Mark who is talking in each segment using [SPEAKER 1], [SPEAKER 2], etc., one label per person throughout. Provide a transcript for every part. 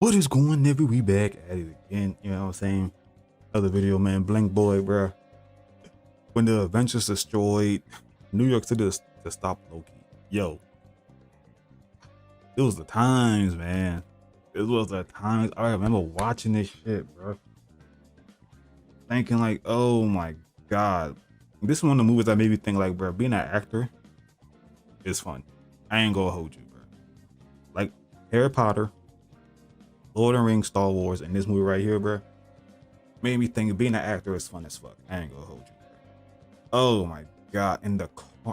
[SPEAKER 1] What is going, nigga? We back at it again. You know what I'm saying? Other video, man. BlankBoy, bro. When the Avengers destroyed New York City to stop Loki. Yo. It was the times, man. It was the times. I remember watching this shit, bro. Thinking like, oh my God. This is one of the movies that made me think like, bro, being an actor is fun. I ain't gonna hold you, bro. Like Harry Potter, Lord of the Rings, Star Wars, and this movie right here, bro, made me think being an actor is fun as fuck. I ain't gonna hold you, bro. Oh my God. And the I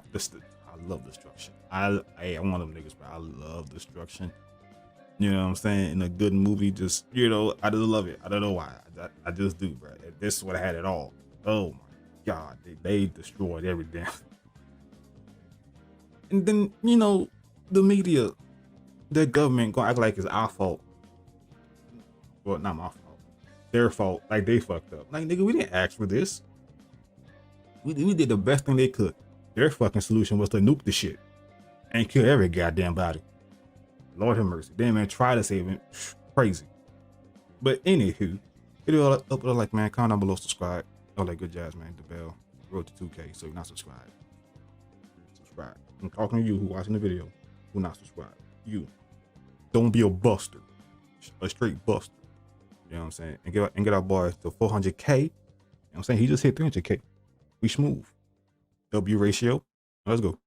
[SPEAKER 1] love destruction. I'm one of them niggas, bro. I love destruction. You know what I'm saying? In a good movie, just, you know, I just love it. I don't know why. I just do, bro. This is what I had it all. Oh my God. They destroyed everything. And then, you know, the media, the government gonna act like it's our fault. Well, not my fault. Their fault. Like they fucked up. Like, nigga, we didn't ask for this. We did the best thing they could. Their fucking solution was to nuke the shit and kill every goddamn body. Lord have mercy. Damn, man, try to save it. Crazy. But anywho, video up like, man, comment down below, subscribe. All that good jazz, man. The bell. Road to 2K, so you're not subscribed. Subscribe. I'm talking to you who watching the video, who not subscribed. You. Don't be a buster. A straight buster. You know what I'm saying? And get our boy to 400K. You know what I'm saying? He just hit 300K. We smooth. W ratio. Let's go.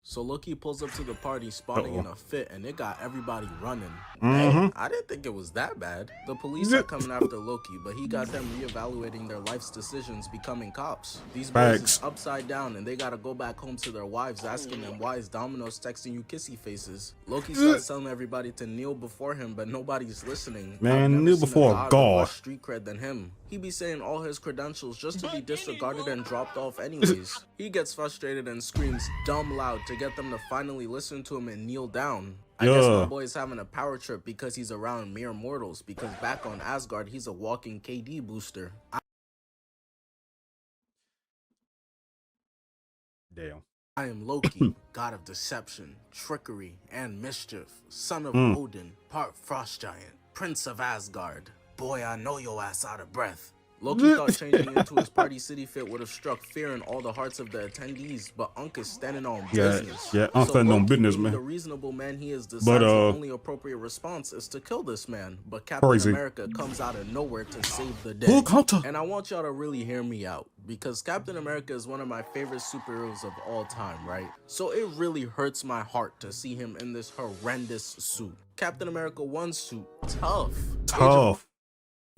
[SPEAKER 2] So Loki pulls up to the party spawning in a fit, and it got everybody running. Hey, I didn't think it was that bad. The police are coming after Loki, but he got them reevaluating their life's decisions, becoming cops. These boys is upside down, and they gotta go back home to their wives asking them, why is Domino's texting you kissy faces? Loki starts telling everybody to kneel before him, but nobody's listening.
[SPEAKER 1] Man, kneel before a god with
[SPEAKER 2] street cred than him. He be saying all his credentials just to be disregarded and dropped off anyways. He gets frustrated and screams dumb loud to get them to finally listen to him and kneel down. I guess my boy's having a power trip because he's around mere mortals, because back on Asgard he's a walking KD booster.
[SPEAKER 1] Damn.
[SPEAKER 2] I am Loki, god of deception, trickery, and mischief, son of Odin, part frost giant, prince of Asgard. Boy, I know your ass out of breath. Loki thought changing into his party city fit would have struck fear in all the hearts of the attendees, but Unc is standing on business.
[SPEAKER 1] Yeah, I'm standing on business, man.
[SPEAKER 2] The reasonable man he is decides the only appropriate response is to kill this man, but Captain America comes out of nowhere to save the day. And I want y'all to really hear me out, because Captain America is one of my favorite superheroes of all time, right? So it really hurts my heart to see him in this horrendous suit. Captain America 1 suit, tough.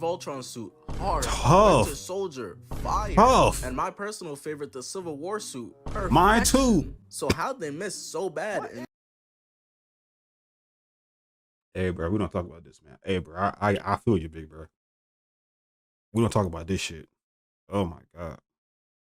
[SPEAKER 2] Voltron suit, hard. Winter Soldier, fire. And my personal favorite, the Civil War suit, perfection.
[SPEAKER 1] Mine too.
[SPEAKER 2] So how'd they miss so bad?
[SPEAKER 1] Hey, bro, we don't talk about this, man. Hey, bro, I feel you, big bro. We don't talk about this shit. Oh my God.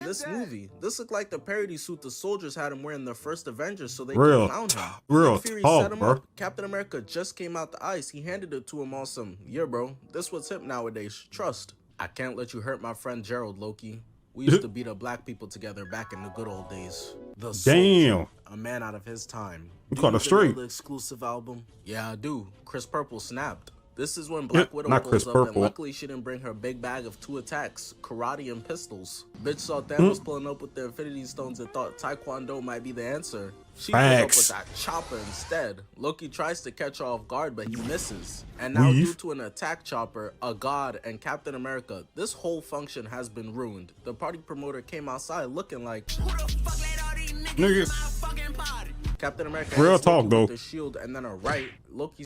[SPEAKER 2] This movie, this looked like the parody suit the soldiers had him wearing the first Avengers, so they could mount him.
[SPEAKER 1] Real
[SPEAKER 2] Fury
[SPEAKER 1] talk,
[SPEAKER 2] set him
[SPEAKER 1] bro.
[SPEAKER 2] up. Captain America just came out the ice. He handed it to him on some, yeah, bro, this what's hip nowadays. Trust. I can't let you hurt my friend Gerald, Loki. We used to beat up black people together back in the good old days. The Soldier, a man out of his time.
[SPEAKER 1] You caught a straight.
[SPEAKER 2] The exclusive album? Yeah, I do. Chris Purple snapped. This is when Black Widow pulls up, and luckily she didn't bring her big bag of 2 attacks, karate and pistols. Bitch saw Thanos pulling up with the Infinity Stones and thought Taekwondo might be the answer. She pulled up with that chopper instead. Loki tries to catch her off guard, but he misses. And now due to an attack chopper, a god, and Captain America, this whole function has been ruined. The party promoter came outside looking like, who the fuck let all these niggas in my fucking party? Captain America
[SPEAKER 1] real talk though.
[SPEAKER 2] The shield, and then a right, Loki.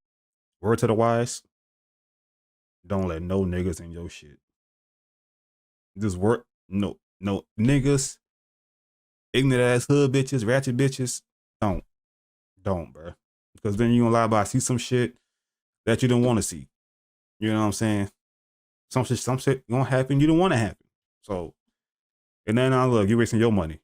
[SPEAKER 1] Word to the wise. Don't let no niggas in your shit. This work, no niggas, ignorant ass hood bitches, ratchet bitches. Don't, bro. Because then you gonna lie about see some shit that you don't want to see. You know what I'm saying? Some shit gonna happen you don't want to happen. So, and then I look, you wasting your money.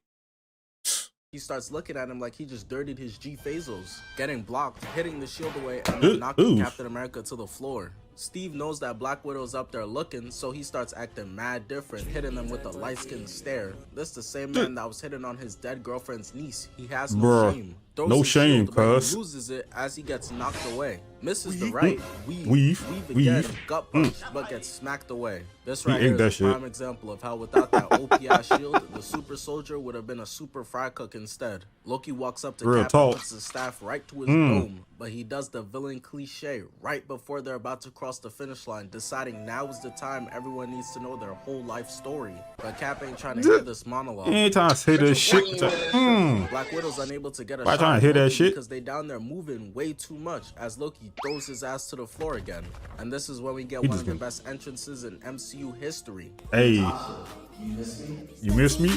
[SPEAKER 2] He starts looking at him like he just dirtied his G-Phasals, getting blocked, hitting the shield away, and then knocking Captain America to the floor. Steve knows that Black Widow's up there looking, so he starts acting mad different, hitting them with a light-skinned stare. This the same man that was hitting on his dead girlfriend's niece. He has no shame. throws
[SPEAKER 1] No
[SPEAKER 2] his
[SPEAKER 1] shame,
[SPEAKER 2] shield, but he
[SPEAKER 1] cuz.
[SPEAKER 2] loses it as he gets knocked away. Misses the right, weave again,
[SPEAKER 1] Weave.
[SPEAKER 2] gut punch, but gets smacked away. This
[SPEAKER 1] He
[SPEAKER 2] right here
[SPEAKER 1] ate
[SPEAKER 2] is a
[SPEAKER 1] that shit.
[SPEAKER 2] prime example of how without that OP ass shield, the super soldier would have been a super fry cook instead. Loki walks up to
[SPEAKER 1] Real
[SPEAKER 2] Cap and
[SPEAKER 1] talk.
[SPEAKER 2] puts his staff right to his dome, but he does the villain cliche right before they're about to cross the finish line, deciding now is the time everyone needs to know their whole life story. But Cap ain't trying to hear this monologue.
[SPEAKER 1] You ain't trying to say this shit.
[SPEAKER 2] Black Widow's unable to get a
[SPEAKER 1] Why
[SPEAKER 2] shot
[SPEAKER 1] trying to
[SPEAKER 2] at
[SPEAKER 1] hear that
[SPEAKER 2] Loki
[SPEAKER 1] shit?
[SPEAKER 2] because they down there moving way too much as Loki throws his ass to the floor again. And this is when we get one of the best entrances in MCU history.
[SPEAKER 1] Hey, you miss me?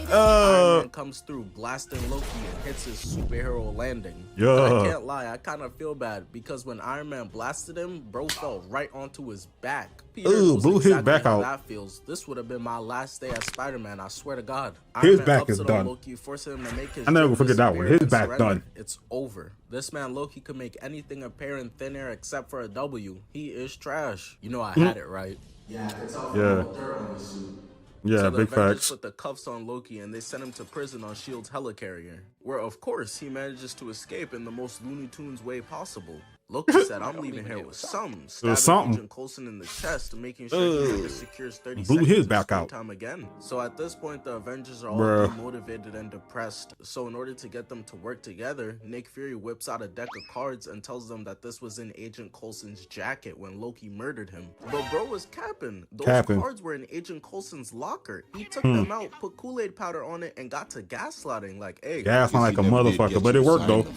[SPEAKER 2] Iron Man comes through blasting Loki and hits his superhero landing.
[SPEAKER 1] Yeah.
[SPEAKER 2] But I can't lie, I kind of feel bad because when Iron Man blasted him, bro fell right onto his back. Peter knows
[SPEAKER 1] blew his
[SPEAKER 2] exactly
[SPEAKER 1] back
[SPEAKER 2] how
[SPEAKER 1] out.
[SPEAKER 2] That feels. This would have been my last day as Spider-Man, I swear to God.
[SPEAKER 1] His
[SPEAKER 2] Iron Man
[SPEAKER 1] back
[SPEAKER 2] ups
[SPEAKER 1] is
[SPEAKER 2] it
[SPEAKER 1] done.
[SPEAKER 2] on Loki, forcing him to make his
[SPEAKER 1] I never
[SPEAKER 2] dream
[SPEAKER 1] forget that one.
[SPEAKER 2] disappear
[SPEAKER 1] His
[SPEAKER 2] and
[SPEAKER 1] back
[SPEAKER 2] surrender.
[SPEAKER 1] done.
[SPEAKER 2] It's over. This man Loki could make anything appear in thin air except for a W. He is trash. You know I had it right.
[SPEAKER 3] Yeah, it's all
[SPEAKER 1] Yeah.
[SPEAKER 3] dirt on the suit.
[SPEAKER 1] Yeah,
[SPEAKER 2] So the
[SPEAKER 1] big
[SPEAKER 2] Avengers
[SPEAKER 1] facts.
[SPEAKER 2] put the cuffs on Loki and they send him to prison on S.H.I.E.L.D.'s Helicarrier, where of course he manages to escape in the most Looney Tunes way possible. Loki said, I'm leaving here with some, stabbing Agent Coulson in the chest, making sure he never secures 30
[SPEAKER 1] Blew
[SPEAKER 2] seconds
[SPEAKER 1] his
[SPEAKER 2] of
[SPEAKER 1] back
[SPEAKER 2] screen
[SPEAKER 1] out.
[SPEAKER 2] time again. So at this point, the Avengers are all
[SPEAKER 1] Bruh.
[SPEAKER 2] demotivated and depressed. So in order to get them to work together, Nick Fury whips out a deck of cards and tells them that this was in Agent Coulson's jacket when Loki murdered him. But bro was capping. Those cards were in Agent Coulson's locker. He took them out, put Kool-Aid powder on it, and got to gaslighting like, hey.
[SPEAKER 1] Gas sound like a motherfucker, but it worked though.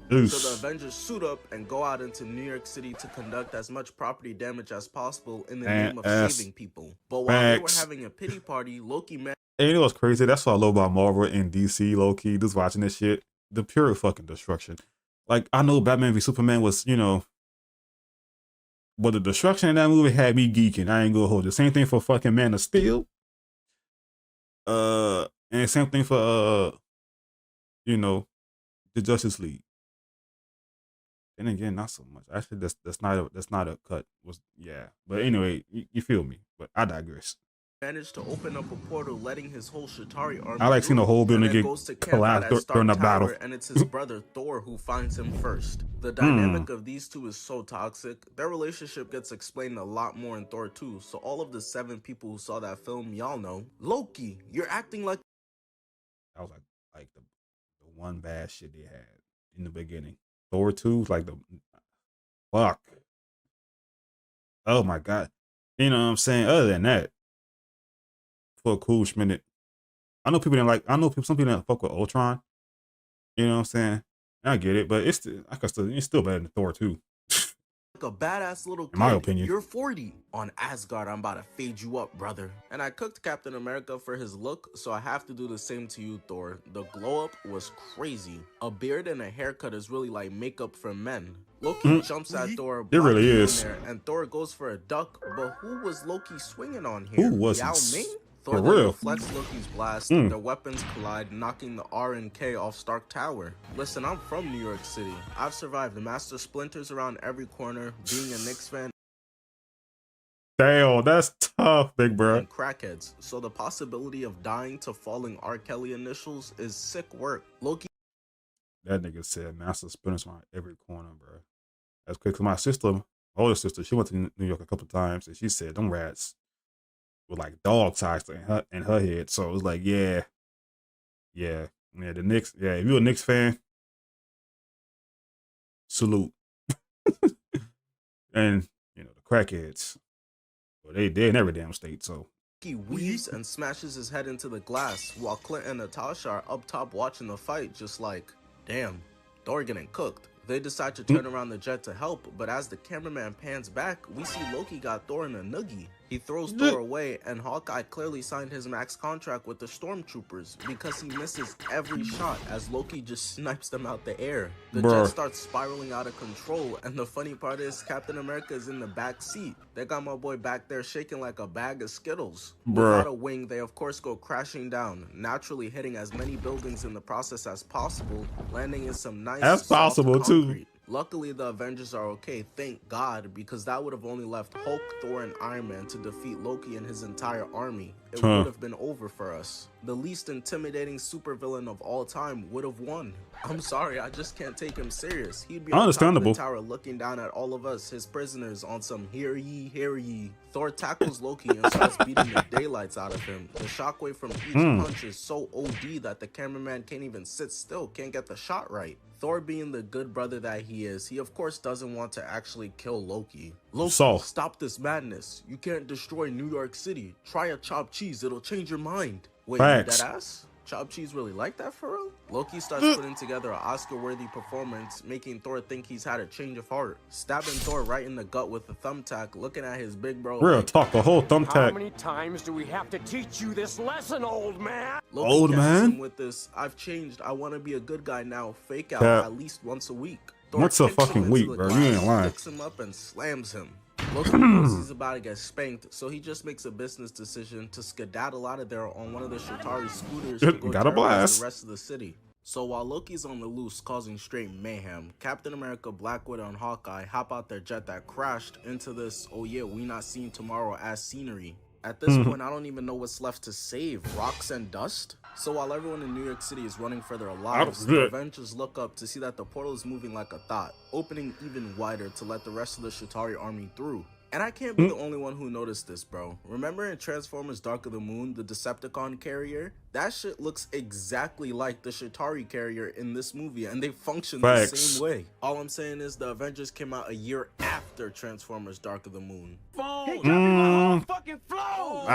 [SPEAKER 2] So the Avengers suit up and go out into New York City to conduct as much property damage as possible in the name of saving people. But while they were having a pity party, Loki met.
[SPEAKER 1] Hey, you know what's crazy? That's what I love about Marvel and DC, low-key, just watching this shit. The pure fucking destruction. Like, I know Batman v Superman was, you know, but the destruction in that movie had me geeking. I ain't gonna hold you. Same thing for fucking Man of Steel. And same thing for, you know, the Justice League. And again, not so much. Actually, that's not a cut. Yeah, but anyway, you feel me. But I digress.
[SPEAKER 2] Managed to open up a portal, letting his whole Chitauri army.
[SPEAKER 1] I like seeing the whole building get
[SPEAKER 2] collapsed
[SPEAKER 1] during the battle.
[SPEAKER 2] And it's his brother Thor who finds him first. The dynamic of these two is so toxic. Their relationship gets explained a lot more in Thor 2. So all of the 7 people who saw that film, y'all know. Loki, you're acting like.
[SPEAKER 1] That was like the one bad shit they had in the beginning. Thor 2, like the fuck. Oh my god. You know what I'm saying? Other than that, for a cool minute. I know people some people didn't fuck with Ultron. You know what I'm saying? I get it, but it's still better than Thor 2.
[SPEAKER 2] A badass little kid.
[SPEAKER 1] In my opinion.
[SPEAKER 2] You're 40. On Asgard, I'm about to fade you up, brother. And I cooked Captain America for his look, so I have to do the same to you, Thor. The glow up was crazy. A beard and a haircut is really like makeup for men. Loki jumps at Thor.
[SPEAKER 1] It really is.
[SPEAKER 2] And Thor goes for a duck, but who was Loki swinging on here?
[SPEAKER 1] Who was
[SPEAKER 2] Yao
[SPEAKER 1] he?
[SPEAKER 2] Ming? Thor then reflects Loki's blast, their weapons collide, knocking the R and K off Stark Tower. Listen, I'm from New York City. I've survived the master splinters around every corner, being a Knicks fan.
[SPEAKER 1] Damn, that's tough, big bro.
[SPEAKER 2] And crackheads, so the possibility of dying to falling R. Kelly initials is sick work. Loki.
[SPEAKER 1] That nigga said master splinters around every corner, bro. That's quick. My older sister, she went to New York a couple times, and she said them rats with like dog sized in her head. So it was like, yeah. The Knicks. Yeah, if you're a Knicks fan, salute. And you know the crackheads. Well, they're in every damn state. So
[SPEAKER 2] he weaves and smashes his head into the glass, while Clint and Natasha are up top watching the fight, just like, damn, Thor getting cooked. They decide to turn around the jet to help, but as the cameraman pans back, we see Loki got Thor in a noogie. He throws Thor away, and Hawkeye clearly signed his max contract with the Stormtroopers because he misses every shot as Loki just snipes them out the air. The jet starts spiraling out of control, and the funny part is Captain America is in the back seat. They got my boy back there shaking like a bag of Skittles. Without a wing, they of course go crashing down, naturally hitting as many buildings in the process as possible, landing in some nice
[SPEAKER 1] that's possible too.
[SPEAKER 2] Luckily, the Avengers are okay, thank God, because that would have only left Hulk, Thor, and Iron Man to defeat Loki and his entire army. It would have been over for us. The least intimidating supervillain of all time would have won. I'm sorry, I just can't take him serious. He'd be on top of the tower looking down at all of us, his prisoners, on some hear ye, hear ye. Thor tackles Loki and starts beating the daylights out of him. The shockwave from each punch is so OD that the cameraman can't even sit still, can't get the shot right. Thor, being the good brother that he is, he of course doesn't want to actually kill Loki. Loki, stop this madness. You can't destroy New York City. Try a chopped cheese, it'll change your mind. Wait, that ass? Chopped cheese really like that for real? Loki starts putting together an Oscar-worthy performance, making Thor think he's had a change of heart. Stabbing Thor right in the gut with a thumbtack, looking at his big bro.
[SPEAKER 1] Real talk, the whole thumbtack.
[SPEAKER 4] How many times do we have to teach you this lesson, old man?
[SPEAKER 2] Loki old man? Him with this, I've changed, I want to be a good guy now, fake out at least once a week. Thor
[SPEAKER 1] once a fucking week, bro, you ain't lying.
[SPEAKER 2] Picks him up and slams him. Loki knows he's about to get spanked, so he just makes a business decision to skedaddle out of there on one of the Chitauri scooters to go terrorize the rest of the city. So while Loki's on the loose causing straight mayhem, Captain America, Black Widow, and Hawkeye hop out their jet that crashed into this "oh yeah, we not seen tomorrow" as scenery. At this point, I don't even know what's left to save, rocks and dust? So while everyone in New York City is running for their lives, the Avengers look up to see that the portal is moving like a thought, opening even wider to let the rest of the Chitauri army through. And I can't be the only one who noticed this, bro. Remember in Transformers Dark of the Moon, the Decepticon carrier? That shit looks exactly like the Chitauri carrier in this movie, and they function the same way. All I'm saying is the Avengers came out a year after Transformers Dark of the Moon.
[SPEAKER 4] He got me my whole fucking flow!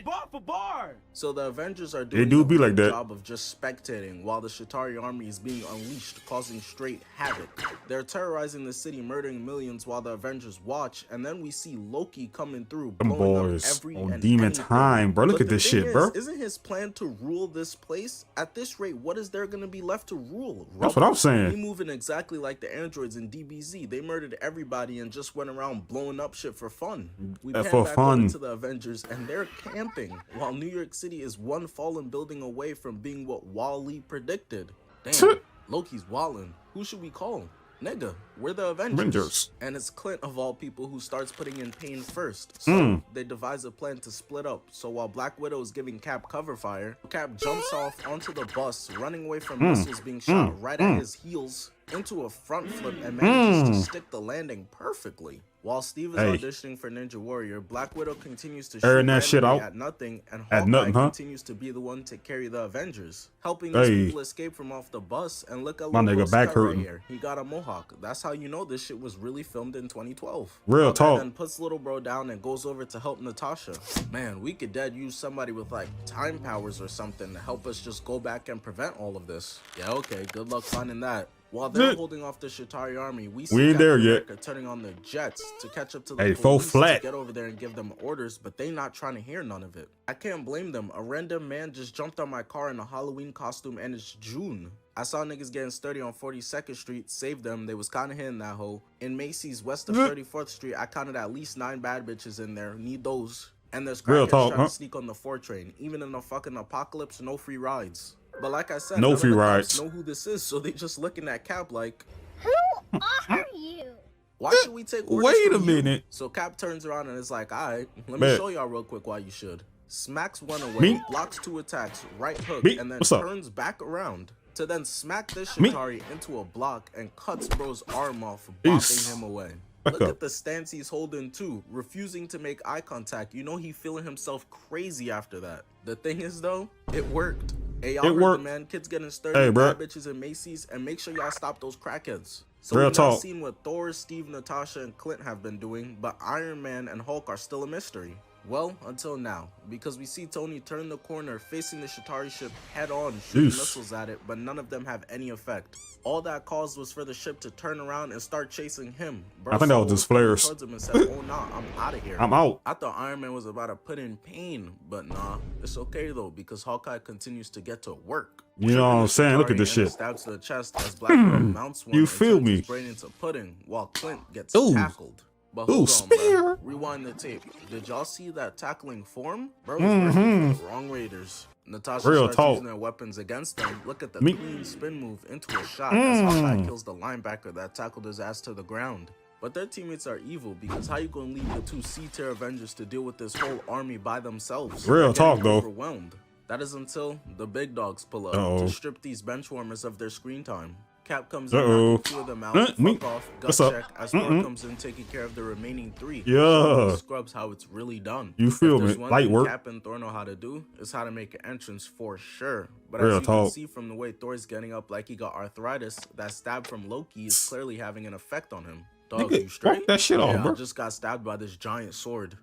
[SPEAKER 4] Bar for bar!
[SPEAKER 2] So the Avengers are doing a good job of just spectating while the Chitauri army is being unleashed, causing straight havoc. They're terrorizing the city, murdering millions while the Avengers watch, and then we see Loki coming through, blowing up every and
[SPEAKER 1] demon time, bro. Look at this shit, bro.
[SPEAKER 2] Isn't his plan to rule this place? At this rate, what is there gonna be left to rule?
[SPEAKER 1] That's what I'm saying.
[SPEAKER 2] He moving exactly like the androids in DBZ. They murdered everybody and just went around blowing up shit for fun. We pan back over to the Avengers and they're camping while New York City is one fallen building away from being what Wall-E predicted. Damn, Loki's wildin'. Who should we call? Nigga, we're the Avengers. And it's Clint of all people who starts putting in pain first. So they devise a plan to split up. So while Black Widow is giving Cap cover fire, Cap jumps off onto the bus, running away from missiles being shot right at his heels, into a front flip and manages to stick the landing perfectly. While Steve is auditioning for Ninja Warrior, Black Widow continues to shoot that shit out at nothing, and Hawkeye continues to be the one to carry the Avengers, helping these people escape from off the bus. And look at Loki's back right here. He got a mohawk. That's how you know this shit was really filmed in 2012.
[SPEAKER 1] Real talk.
[SPEAKER 2] And then puts little bro down and goes over to help Natasha. Man, we could dead use somebody with like time powers or something to help us just go back and prevent all of this. Yeah, okay, good luck finding that. While they're holding off the Chitauri army, we see Captain America turning on the jets to catch up to the police to get over there and give them orders, but they not trying to hear none of it. I can't blame them. A random man just jumped on my car in a Halloween costume and it's June. I saw niggas getting sturdy on 42nd Street, saved them, they was kinda hitting that hoe. In Macy's west of 34th Street, I counted at least 9 bad bitches in there, need those. And there's crackers trying to sneak on the 4 train. Even in a fucking apocalypse, no free rides. But like I said,
[SPEAKER 1] no free rides.
[SPEAKER 2] Know who this is, so they just looking at Cap like,
[SPEAKER 5] who are you?
[SPEAKER 2] Why should we take orders
[SPEAKER 1] Wait a
[SPEAKER 2] from
[SPEAKER 1] minute.
[SPEAKER 2] You? So Cap turns around and is like, all right, let me show y'all real quick why you should. Smacks one away, blocks 2 attacks, right hook, and then turns back around to then smack this Chitauri into a block and cuts bro's arm off, bopping him away. Look at the stance he's holding too, refusing to make eye contact. You know he feeling himself crazy after that. The thing is though, it worked. Hey, y'all heard the man, kids getting sturdy, bad bitches in Macy's, and make sure y'all stop those crackheads. So we've not seen what Thor, Steve, Natasha, and Clint have been doing, but Iron Man and Hulk are still a mystery. Well, until now, because we see Tony turn the corner, facing the Chitauri ship head on, shooting missiles at it, but none of them have any effect. All that caused was for the ship to turn around and start chasing him. Bro,
[SPEAKER 1] I think that was just flares.
[SPEAKER 2] Towards him and said, oh nah, I'm out of here.
[SPEAKER 1] I'm out.
[SPEAKER 2] I thought Iron Man was about to put in pain, but nah, it's okay though, because Hawkeye continues to get to work.
[SPEAKER 1] You know what I'm saying? Look at this shit.
[SPEAKER 2] Stabs to the chest as Black Widow mounts one.
[SPEAKER 1] You feel me?
[SPEAKER 2] Brain into pudding while Clint gets tackled. But
[SPEAKER 1] Ooh,
[SPEAKER 2] hold on,
[SPEAKER 1] spear.
[SPEAKER 2] bro. Rewind the tape. Did y'all see that tackling form? Bro was working for the wrong Raiders. Natasha
[SPEAKER 1] Real
[SPEAKER 2] starts
[SPEAKER 1] talk.
[SPEAKER 2] using their weapons against them. Look at the
[SPEAKER 1] Me-
[SPEAKER 2] clean spin move into a shot as Hawkeye kills the linebacker that tackled his ass to the ground. But their teammates are evil because how you gonna leave the two C-tier Avengers to deal with this whole army by themselves?
[SPEAKER 1] Real
[SPEAKER 2] They're getting
[SPEAKER 1] talk, though.
[SPEAKER 2] overwhelmed. That is until the big dogs pull up to strip these benchwarmers of their screen time. Cap comes in, knocking two of them out, fuck off, gut check, as Thor comes in taking care of the remaining three.
[SPEAKER 1] Yeah.
[SPEAKER 2] Scrubs how it's really done.
[SPEAKER 1] You feel
[SPEAKER 2] If
[SPEAKER 1] me?
[SPEAKER 2] there's one
[SPEAKER 1] Light
[SPEAKER 2] thing
[SPEAKER 1] work.
[SPEAKER 2] Cap and Thor know how to do, is how to make an entrance for sure. But
[SPEAKER 1] Real
[SPEAKER 2] as you can
[SPEAKER 1] talk.
[SPEAKER 2] see from the way Thor's getting up like he got arthritis, that stab from Loki is clearly having an effect on him. Dog,
[SPEAKER 1] Nigga,
[SPEAKER 2] you straight?
[SPEAKER 1] walk that shit off,
[SPEAKER 2] Yeah,
[SPEAKER 1] bro.
[SPEAKER 2] I just got stabbed by this giant sword.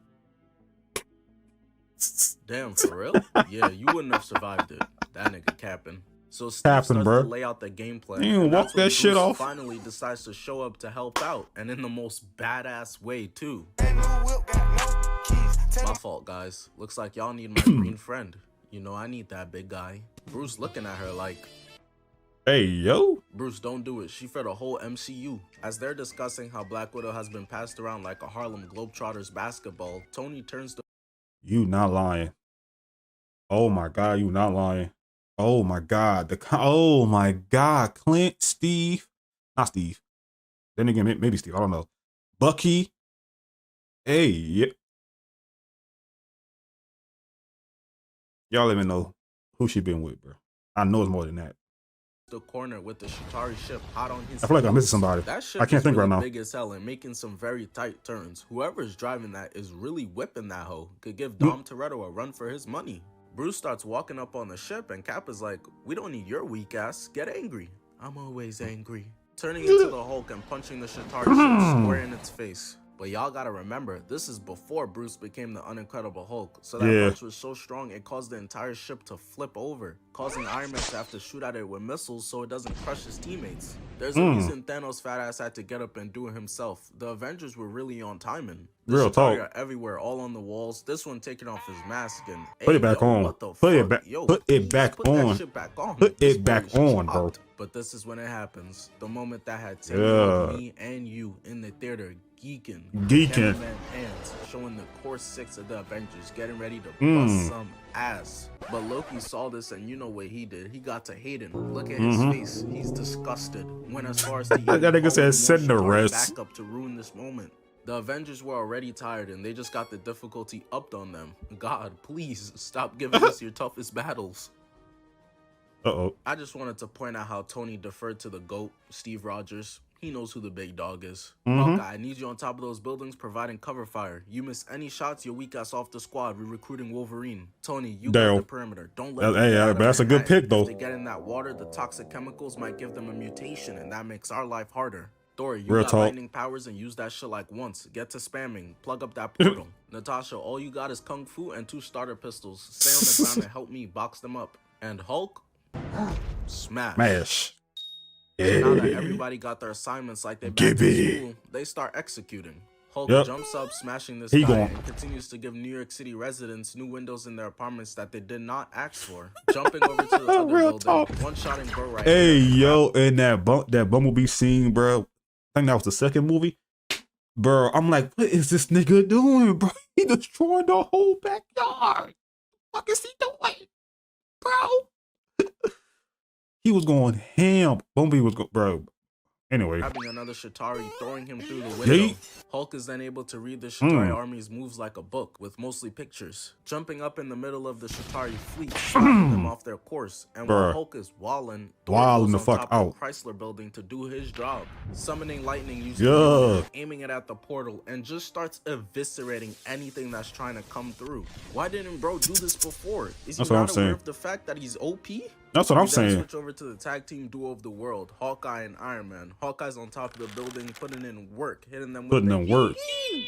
[SPEAKER 2] Damn, for real? Yeah, you wouldn't have survived it. That nigga capping. So Steve
[SPEAKER 1] Capping,
[SPEAKER 2] starts
[SPEAKER 1] bro.
[SPEAKER 2] to lay out the game plan.
[SPEAKER 1] You
[SPEAKER 2] and
[SPEAKER 1] walk
[SPEAKER 2] that's when
[SPEAKER 1] that shit
[SPEAKER 2] Bruce
[SPEAKER 1] off.
[SPEAKER 2] finally decides to show up to help out, and in the most badass way too. My fault, guys. Looks like y'all need my green friend. You know I need that big guy. Bruce looking at her like,
[SPEAKER 1] Hey, yo.
[SPEAKER 2] Bruce, don't do it. She fed a whole MCU. As they're discussing how Black Widow has been passed around like a Harlem Globetrotters basketball, Tony turns to
[SPEAKER 1] You not lying. Oh my God, you not lying. Oh my God. Oh my God. Clint, Steve. Not Steve. Then again, maybe Steve. I don't know. Bucky. Hey, yeah. Y'all let me know who she been with, bro. I know it's more than that.
[SPEAKER 2] the corner with the Chitauri ship hot on his
[SPEAKER 1] I feel like I'm
[SPEAKER 2] heels.
[SPEAKER 1] missing somebody.
[SPEAKER 2] That ship
[SPEAKER 1] I can't
[SPEAKER 2] is
[SPEAKER 1] think
[SPEAKER 2] really
[SPEAKER 1] right now.
[SPEAKER 2] big as hell and making some very tight turns. Whoever's driving that is really whipping that hoe. Could give Dom Toretto a run for his money. Bruce starts walking up on the ship and Cap is like, we don't need your weak ass. Get angry. I'm always angry. Turning into the Hulk and punching the Chitauri ship square in its face. But y'all gotta remember, this is before Bruce became the Unincredible Hulk. So that punch was so strong it caused the entire ship to flip over, causing Iron Man to have to shoot at it with missiles so it doesn't crush his teammates. There's a reason Thanos' fat ass had to get up and do it himself. The Avengers were really on timing. The
[SPEAKER 1] Real
[SPEAKER 2] Chitauri
[SPEAKER 1] talk.
[SPEAKER 2] are everywhere, all on the walls. This one taking off his mask and
[SPEAKER 1] Put it back on.
[SPEAKER 2] What the
[SPEAKER 1] Put it
[SPEAKER 2] fuck?
[SPEAKER 1] back.
[SPEAKER 2] Yo,
[SPEAKER 1] Put it
[SPEAKER 2] please
[SPEAKER 1] back
[SPEAKER 2] put
[SPEAKER 1] on.
[SPEAKER 2] That shit back on.
[SPEAKER 1] Put
[SPEAKER 2] This
[SPEAKER 1] it back
[SPEAKER 2] boy is
[SPEAKER 1] on, bro.
[SPEAKER 2] chopped. But this is when it happens. The moment that had taken me and you in the theater geeking. Cameraman hands showing the core 6 of the Avengers getting ready to bust some ass. But Loki saw this and you know what he did. He got to hating. Look at his face. He's disgusted. Went as far as to
[SPEAKER 1] That nigga said send the rest.
[SPEAKER 2] back up to ruin this moment. The Avengers were already tired and they just got the difficulty upped on them. God, please stop giving us your toughest battles. I just wanted to point out how Tony deferred to the GOAT, Steve Rogers. He knows who the big dog is. Hawkeye, I need you on top of those buildings providing cover fire. You miss any shots, you're weak ass off the squad. We're recruiting Wolverine. Tony, you got the perimeter. Don't let them get out of
[SPEAKER 1] that's a good
[SPEAKER 2] Manhattan.
[SPEAKER 1] pick, though.
[SPEAKER 2] If they get in that water, the toxic chemicals might give them a mutation, and that makes our life harder. Thor, you got lightning powers and use that shit like once. Get to spamming. Plug up that portal. Natasha, all you got is kung fu and 2 starter pistols. Stay on the ground and help me box them up. And Hulk, smash.
[SPEAKER 1] Yeah.
[SPEAKER 2] Now that everybody got their assignments like they back to school, they start executing. Hulk jumps up, smashing this guy, and continues to give New York City residents new windows in their apartments that they did not ask for. Jumping over to the other building, one-shotting bro right
[SPEAKER 1] Hey,
[SPEAKER 2] here.
[SPEAKER 1] yo, in that Bumblebee scene, bro. I think that was the second movie. Bro, I'm like, what is this nigga doing, bro? He destroyed the whole backyard. What is he doing, bro? He was going ham. Bumblebee was going, bro. Anyway.
[SPEAKER 2] Grabbing another Chitauri, throwing him through the window. Hulk is then able to read the Chitauri army's moves like a book, with mostly pictures. Jumping up in the middle of the Chitauri fleet, knocking them off their course. And while Hulk is wilding the fuck out of the Chrysler building to do his job. Summoning lightning using aiming it at the portal, and just starts eviscerating anything that's trying to come through. Why didn't bro do this before? Is he not aware of the fact that he's OP?
[SPEAKER 1] That's what I'm saying.
[SPEAKER 2] Switch over to the tag team duo of the world, Hawkeye and Iron Man. Hawkeye's on top of the building, putting in work, hitting them with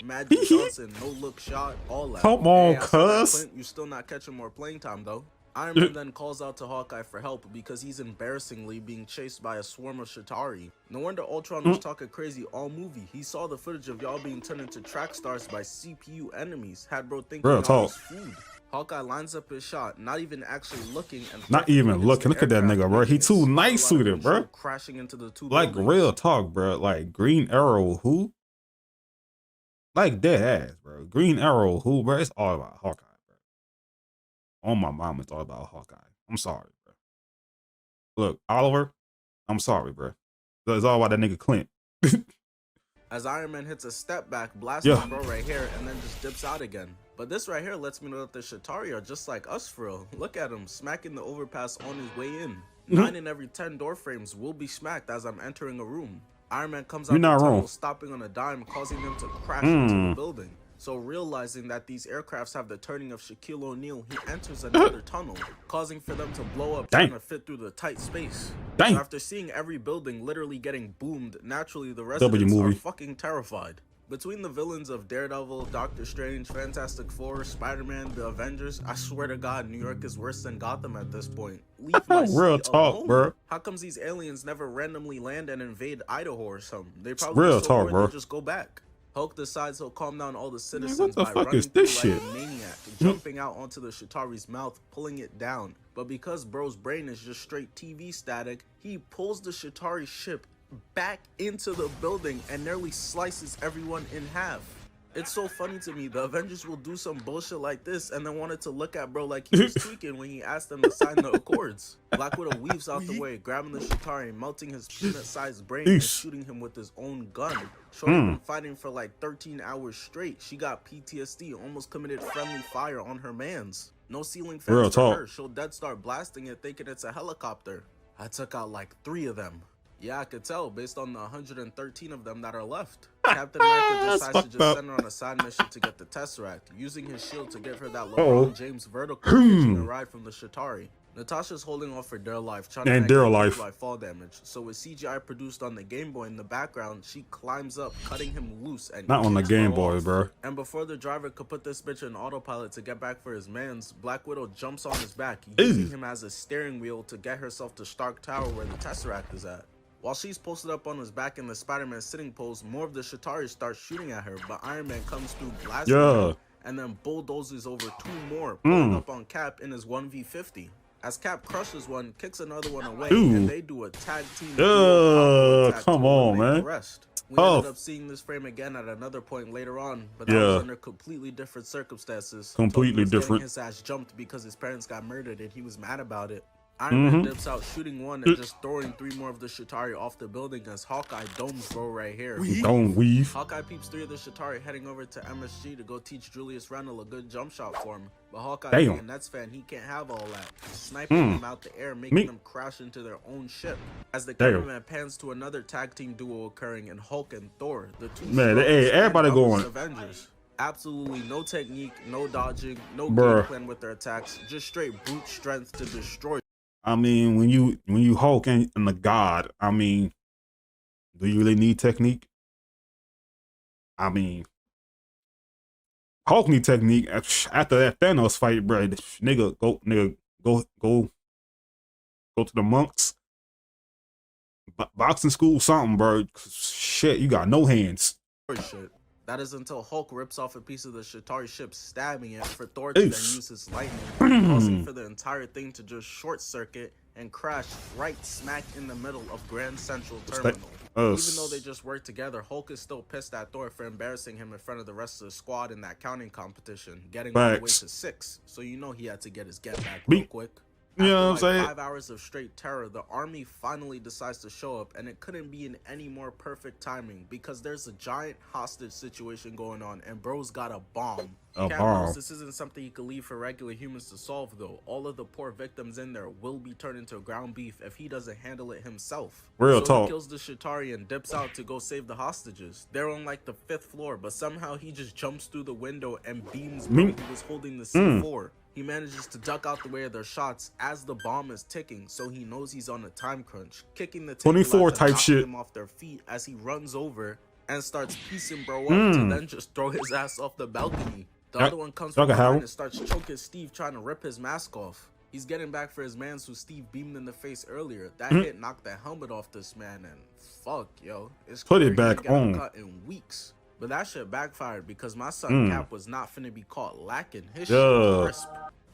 [SPEAKER 2] Magic Johnson, no look shot, all that.
[SPEAKER 1] Come on, cuz.
[SPEAKER 2] You still not catching more playing time though. Iron Man then calls out to Hawkeye for help because he's embarrassingly being chased by a swarm of Chitauri. No wonder Ultron was talking crazy all movie. He saw the footage of y'all being turned into track stars by CPU enemies. Had bro thinking y'all was food. Hawkeye lines up his shot, not even actually looking, and
[SPEAKER 1] not even looking. Look at that nigga, bro. He too nice with it, bro.
[SPEAKER 2] Crashing into the two
[SPEAKER 1] like
[SPEAKER 2] buildings.
[SPEAKER 1] Real talk, bro. Like Green Arrow, who? Like dead ass, bro. Green Arrow, who, bro? It's all about Hawkeye, bro. On my mom, it's all about Hawkeye. I'm sorry, bro. Look, Oliver, I'm sorry, bro. It's all about that nigga Clint.
[SPEAKER 2] As Iron Man hits a step back, blasts
[SPEAKER 1] Yeah.
[SPEAKER 2] bro right here, and then just dips out again. But this right here lets me know that the Chitauri are just like us for real. Look at him, smacking the overpass on his way in. 9 in every 10 door frames will be smacked as I'm entering a room. Iron Man comes out
[SPEAKER 1] You're
[SPEAKER 2] the
[SPEAKER 1] not
[SPEAKER 2] tunnel,
[SPEAKER 1] wrong.
[SPEAKER 2] stopping on a dime, causing them to crash into the building. So realizing that these aircrafts have the turning of Shaquille O'Neal, he enters another tunnel, causing for them to blow up, trying to fit through the tight space.
[SPEAKER 1] Dang.
[SPEAKER 2] So after seeing every building literally getting boomed, naturally the residents are fucking terrified. Between the villains of Daredevil, Doctor Strange, Fantastic Four, Spider-Man, the Avengers, I swear to God, New York is worse than Gotham at this point. Leave my
[SPEAKER 1] Real
[SPEAKER 2] city
[SPEAKER 1] talk,
[SPEAKER 2] alone.
[SPEAKER 1] bro.
[SPEAKER 2] How comes these aliens never randomly land and invade Idaho or something? They probably
[SPEAKER 1] Real
[SPEAKER 2] so
[SPEAKER 1] talk,
[SPEAKER 2] bored
[SPEAKER 1] bro.
[SPEAKER 2] they just go back. Hulk decides he'll calm down all the citizens
[SPEAKER 1] what the
[SPEAKER 2] by
[SPEAKER 1] fuck
[SPEAKER 2] running
[SPEAKER 1] is
[SPEAKER 2] through
[SPEAKER 1] this
[SPEAKER 2] like
[SPEAKER 1] shit?
[SPEAKER 2] a maniac, jumping out onto the Chitauri's mouth, pulling it down. But because bro's brain is just straight TV static, he pulls the Chitauri ship back into the building and nearly slices everyone in half. It's so funny to me, the Avengers will do some bullshit like this and then wanted to look at bro like he was tweaking when he asked them to sign the accords. Black Widow weaves out the way, grabbing the Chitauri, melting his peanut-sized brain and shooting him with his own gun. Shorty been fighting for like 13 hours straight. She got PTSD, almost committed friendly fire on her mans. No ceiling fans for her. She'll dead start blasting it thinking it's a helicopter. I took out like 3 of them. Yeah, I could tell based on the 113 of them that are left. Captain America decides to just send her on a side mission to get the Tesseract, using his shield to give her that LeBron James vertical catching a ride from the Chitauri. Natasha's holding off for dear life, trying to get by fall damage. So with CGI produced on the Game Boy in the background, she climbs up, cutting him loose and
[SPEAKER 1] not on the Game Boy, bro.
[SPEAKER 2] And before the driver could put this bitch in autopilot to get back for his mans, Black Widow jumps on his back, using him as a steering wheel to get herself to Stark Tower where the Tesseract is at. While she's posted up on his back in the Spider-Man sitting pose, more of the Chitauri start shooting at her, but Iron Man comes through blasting her, and then bulldozes over 2 more, pulling up on Cap in his 1v50. As Cap crushes one, kicks another one away, and they do a tag team attack
[SPEAKER 1] come on, man.
[SPEAKER 2] We ended up seeing this frame again at another point later on, but that was under completely different circumstances.
[SPEAKER 1] Completely different.
[SPEAKER 2] His ass jumped because his parents got murdered, and he was mad about it. Iron Man dips out, shooting one and just throwing 3 more of the Chitauri off the building as Hawkeye domes bro right here.
[SPEAKER 1] Don't weave.
[SPEAKER 2] Hawkeye peeps 3 of the Chitauri heading over to MSG to go teach Julius Randle a good jump shot for him. But Hawkeye, being a Nets fan, he can't have all that. Sniping them out the air, making them crash into their own ship. As the cameraman pans to another tag team duo occurring in Hulk and Thor, the 2
[SPEAKER 1] everybody going.
[SPEAKER 2] Avengers. Absolutely no technique, no dodging, no game plan with their attacks, just straight brute strength to destroy.
[SPEAKER 1] I mean, when you Hulk and the God, I mean, do you really need technique? I mean, Hulk need technique. After that Thanos fight, bro, nigga, go to the monks, boxing school, something, bro. Shit, you got no hands.
[SPEAKER 2] Shit. That is until Hulk rips off a piece of the Chitauri ship, stabbing it, for Thor to then use his lightning, causing for the entire thing to just short circuit and crash right smack in the middle of Grand Central Terminal. Even though they just worked together, Hulk is still pissed at Thor for embarrassing him in front of the rest of the squad in that counting competition, getting all the way to 6. So you know he had to get his get back real quick. After like 5 hours of straight terror, the army finally decides to show up, and it couldn't be in any more perfect timing because there's a giant hostage situation going on, and bro's got a bomb. Cap knows this isn't something he could leave for regular humans to solve, though. All of the poor victims in there will be turned into ground beef if he doesn't handle it himself. He kills the Chitauri and dips out to go save the hostages. They're on like the 5th floor, but somehow he just jumps through the window and beams bro who was holding the C4. He manages to duck out the way of their shots as the bomb is ticking, so he knows he's on a time crunch, kicking the
[SPEAKER 1] 24 type shit
[SPEAKER 2] them off their feet as he runs over and starts piecing bro up to then just throw his ass off the balcony. The other one comes from behind and starts choking Steve, trying to rip his mask off. He's getting back for his mans who Steve beamed in the face earlier. That hit knocked the helmet off this man, and fuck, yo, it's
[SPEAKER 1] put it back on.
[SPEAKER 2] Cut in weeks. But that shit backfired because my son Cap was not finna be caught lacking. His shit was crisp.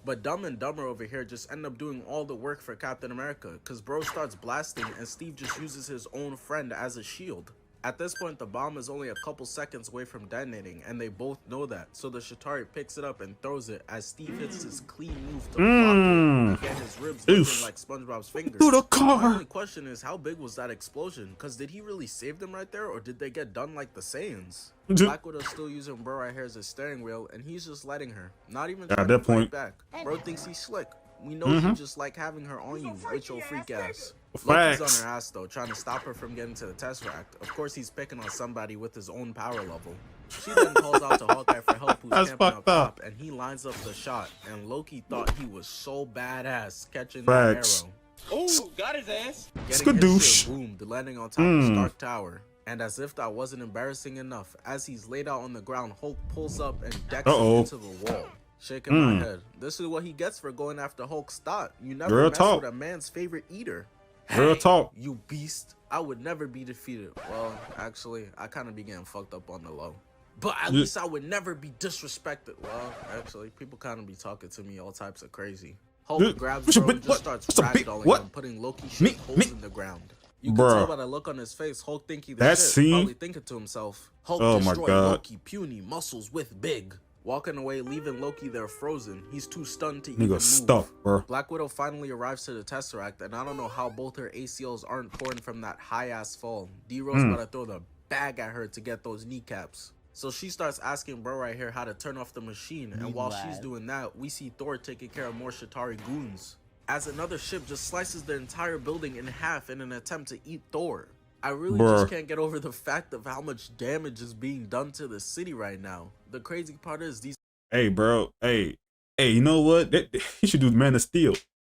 [SPEAKER 2] But Dumb and Dumber over here just end up doing all the work for Captain America, because bro starts blasting and Steve just uses his own friend as a shield. At this point, the bomb is only a couple seconds away from detonating, and they both know that. So the Chitauri picks it up and throws it as Steve hits his clean move to block it. Again, his ribs looking like SpongeBob's fingers.
[SPEAKER 1] Through the car.
[SPEAKER 2] My only question is, how big was that explosion? Because did he really save them right there, or did they get done like the Saiyans? Black Widow's still using bro right here as a steering wheel, and he's just letting her. Not even trying to fight back. Bro thinks he's slick. We know you just like having her on you with your freak ass. Loki's on her ass though, trying to stop her from getting to the Tesseract. Of course, he's picking on somebody with his own power level. She then calls out to Hawkeye for help, who's camping up top, and he lines up the shot. And Loki thought he was so badass catching that arrow.
[SPEAKER 4] Oh, got his ass.
[SPEAKER 2] Getting his shit boomed, landing on top of Stark Tower. And as if that wasn't embarrassing enough, as he's laid out on the ground, Hulk pulls up and decks him into the wall. Shaking my head. This is what he gets for going after Hulk's thought. You never mess with a man's favorite eater.
[SPEAKER 1] Real talk.
[SPEAKER 2] You beast. I would never be defeated. Well, actually, I kind of be getting fucked up on the low. But at least I would never be disrespected. Well, actually, people kind of be talking to me all types of crazy. Hulk grabs bro and just starts ragdolling him, putting Loki shit holes in the ground. You can tell by the look on his face, Hulk think he the shit, probably thinking to himself, Hulk destroyed Loki, puny, muscles with big. Walking away, leaving Loki there frozen. He's too stunned to even move.
[SPEAKER 1] Stuck, bro.
[SPEAKER 2] Black Widow finally arrives to the Tesseract, and I don't know how both her ACLs aren't torn from that high-ass fall. D-Rose about to throw the bag at her to get those kneecaps. So she starts asking bro right here how to turn off the machine, and while she's doing that, we see Thor taking care of more Chitauri goons. As another ship just slices the entire building in half in an attempt to eat Thor. I really just can't get over the fact of how much damage is being done to the city right now. The crazy part is these.
[SPEAKER 1] Hey, bro. Hey, you know what? He should do Man of Steel.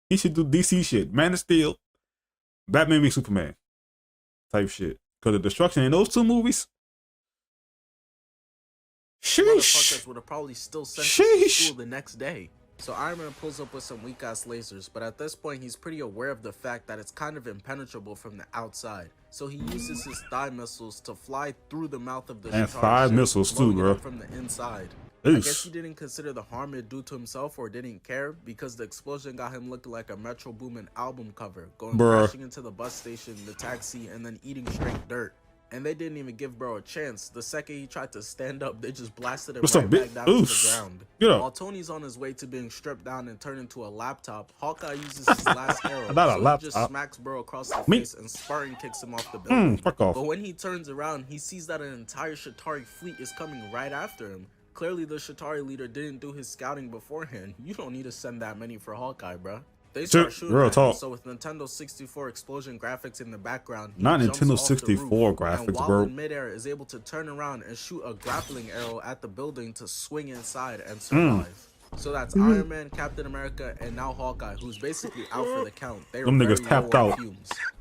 [SPEAKER 1] He should do DC shit. Man of Steel, Batman v Superman type shit. Because the destruction in those two movies.
[SPEAKER 2] Sheesh. Would have probably still sent to school the next day. So Iron Man pulls up with some weak-ass lasers, but at this point he's pretty aware of the fact that it's kind of impenetrable from the outside. So he uses his thigh missiles to fly through the mouth of the
[SPEAKER 1] and thigh missiles too, bro.
[SPEAKER 2] From the inside. I guess he didn't consider the harm it do to himself or didn't care because the explosion got him looking like a Metro Boomin album cover, going crashing into the bus station, the taxi, and then eating straight dirt. And they didn't even give bro a chance. The second he tried to stand up, they just blasted him right back down to the ground. While Tony's on his way to being stripped down and turned into a laptop, Hawkeye uses his last arrow. So he just smacks bro across the face and Spartan kicks him off the building. But when he turns around, he sees that an entire Chitauri fleet is coming right after him. Clearly, the Chitauri leader didn't do his scouting beforehand. You don't need to send that many for Hawkeye, bro. They start shooting at him, so with Nintendo 64 explosion graphics in the background,
[SPEAKER 1] not Nintendo 64 graphics,
[SPEAKER 2] and while
[SPEAKER 1] bro.
[SPEAKER 2] in midair is able to turn around and shoot a grappling arrow at the building to swing inside and survive. So that's Iron Man, Captain America, and now Hawkeye, who's basically out for the count. They
[SPEAKER 1] Them niggas tapped out.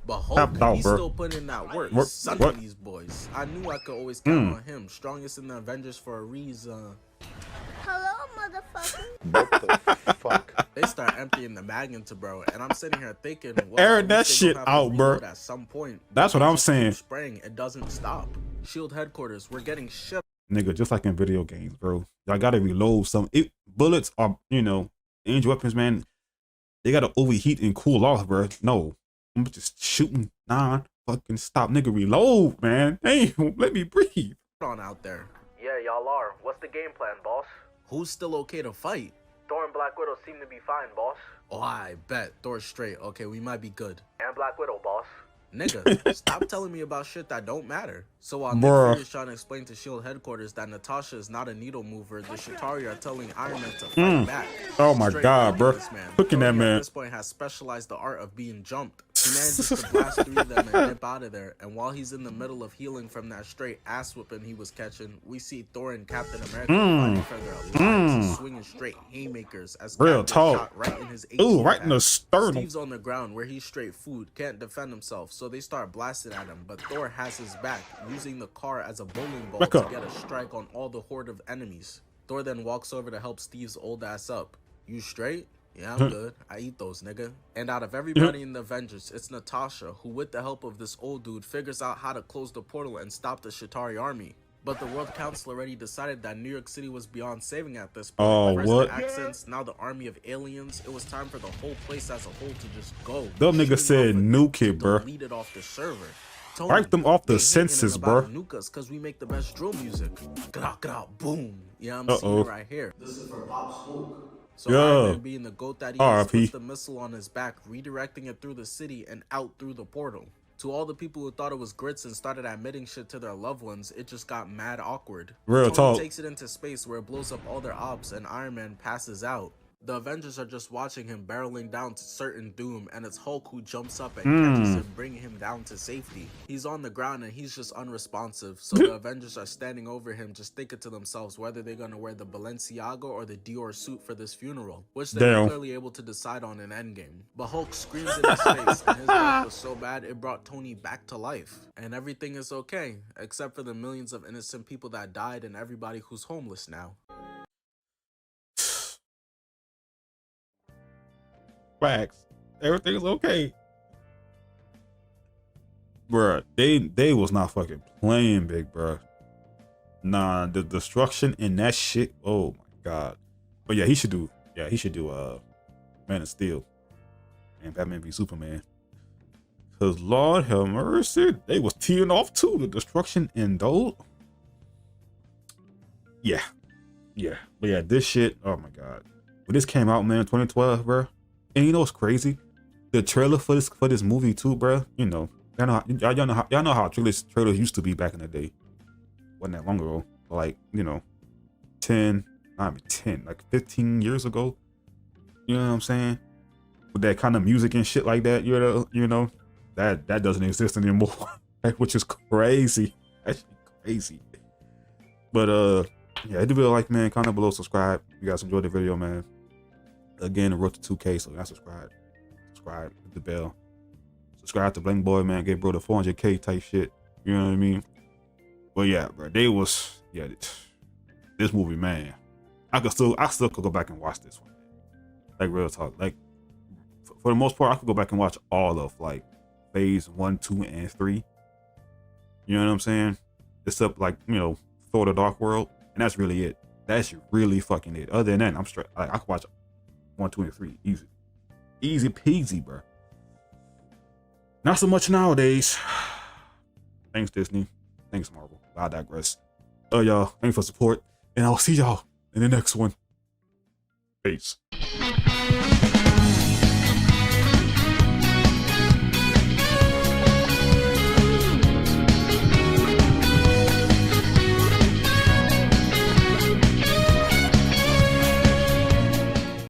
[SPEAKER 2] But Hulk, he's still putting in that work. Sunning these boys. I knew I could always count on him. Strongest in the Avengers for a reason.
[SPEAKER 5] Hello, motherfucker.
[SPEAKER 6] What the fuck?
[SPEAKER 2] They start emptying the mag into bro, and I'm sitting here thinking, well,
[SPEAKER 1] airing that shit out, bro.
[SPEAKER 2] At some point,
[SPEAKER 1] that's what I'm saying.
[SPEAKER 2] Spraying, it doesn't stop. Shield headquarters, we're getting shit.
[SPEAKER 1] Nigga, just like in video games, bro. Y'all gotta reload some. Bullets are, range weapons, man. They gotta overheat and cool off, bro. No, I'm just shooting. Nah, fucking stop, nigga. Reload, man. Damn, let me breathe.
[SPEAKER 2] On out there.
[SPEAKER 7] Yeah, y'all are. What's the game plan, boss?
[SPEAKER 2] Who's still okay to fight?
[SPEAKER 7] Thor and Black Widow seem to be fine, boss.
[SPEAKER 2] Oh, I bet. Thor's straight. Okay, we might be good.
[SPEAKER 7] And Black Widow, boss.
[SPEAKER 2] Nigga, stop telling me about shit that don't matter. So while Nick Fury is trying to explain to S.H.I.E.L.D. headquarters that Natasha is not a needle mover, the Chitauri are telling Iron Man to fight back.
[SPEAKER 1] Oh my god, bro. Looking at man.
[SPEAKER 2] At this point has specialized the art of being jumped. He manages to blast through them and dip out of there. And while he's in the middle of healing from that straight ass whipping he was catching, we see Thor and Captain America fighting for their lives, swinging straight haymakers as
[SPEAKER 1] real
[SPEAKER 2] Captain
[SPEAKER 1] talk.
[SPEAKER 2] Shot right in his
[SPEAKER 1] right in the sternum.
[SPEAKER 2] Steve's on the ground where he's straight food, can't defend himself, so they start blasting at him. But Thor has his back, using the car as a bowling ball to get a strike on all the horde of enemies. Thor then walks over to help Steve's old ass up. You straight? Yeah, I'm good. I eat those, nigga. And out of everybody in the Avengers, it's Natasha, who with the help of this old dude figures out how to close the portal and stop the Chitauri army. But the World Council already decided that New York City was beyond saving at this point.
[SPEAKER 1] Oh,
[SPEAKER 2] First
[SPEAKER 1] what?
[SPEAKER 2] The accents, now the army of aliens. It was time for the whole place as a whole to just go.
[SPEAKER 1] Them niggas said nuke it, bro.
[SPEAKER 2] Delete it off the server.
[SPEAKER 1] Strike them off the senses, bro.
[SPEAKER 2] Nuke us cause we make the best drill music. Boom. Yeah, I'm seeing it right here.
[SPEAKER 3] This is for Pop Smoke.
[SPEAKER 2] So Iron Man, being the GOAT that he is, puts the missile on his back, redirecting it through the city and out through the portal. To all the people who thought it was grits and started admitting shit to their loved ones, it just got mad awkward.
[SPEAKER 1] Real talk.
[SPEAKER 2] Takes it into space where it blows up all their ops and Iron Man passes out. The Avengers are just watching him barreling down to certain doom, and it's Hulk who jumps up and catches him, bringing him down to safety. He's on the ground and he's just unresponsive, so the Avengers are standing over him just thinking to themselves whether they're gonna wear the Balenciaga or the Dior suit for this funeral, which they were clearly able to decide on in Endgame. But Hulk screams in his face, and his breath was so bad it brought Tony back to life. And everything is okay, except for the millions of innocent people that died and everybody who's homeless now.
[SPEAKER 1] Facts. Everything's okay. Bruh, they was not fucking playing big, bruh. Nah, the destruction in that shit. Oh my god. But yeah, he should do Man of Steel and Batman v Superman. Cause Lord have mercy, they was teeing off too. The destruction in those. Yeah. But yeah, this shit, oh my god. When this came out, man, 2012, bruh. And you know what's crazy? The trailer for this movie too, bro. You know, y'all know how trailers used to be back in the day. Wasn't that long ago? Like, you know, 15 years ago. You know what I'm saying? With that kind of music and shit like that, you know, that doesn't exist anymore. Which is crazy. Actually crazy. But yeah, if you feel like, man, comment below, subscribe. You guys enjoyed the video, man. Again, the road to 2K, so y'all subscribe, hit the bell, subscribe to BlankBoy, man. Get bro the 400K type shit. You know what I mean? But yeah, bro, this movie, man. I still could go back and watch this one. Like real talk, like for the most part, I could go back and watch all of like phase 1, 2, and 3. You know what I'm saying? Except like, you know, Thor: The Dark World, and that's really it. That's really fucking it. Other than that, I'm straight. I could watch 1, 2, and 3. Easy peasy, bro. Not so much nowadays. Thanks, Disney. Thanks, Marvel. I digress. Y'all, thanks for support, and I'll see y'all in the next one. Peace.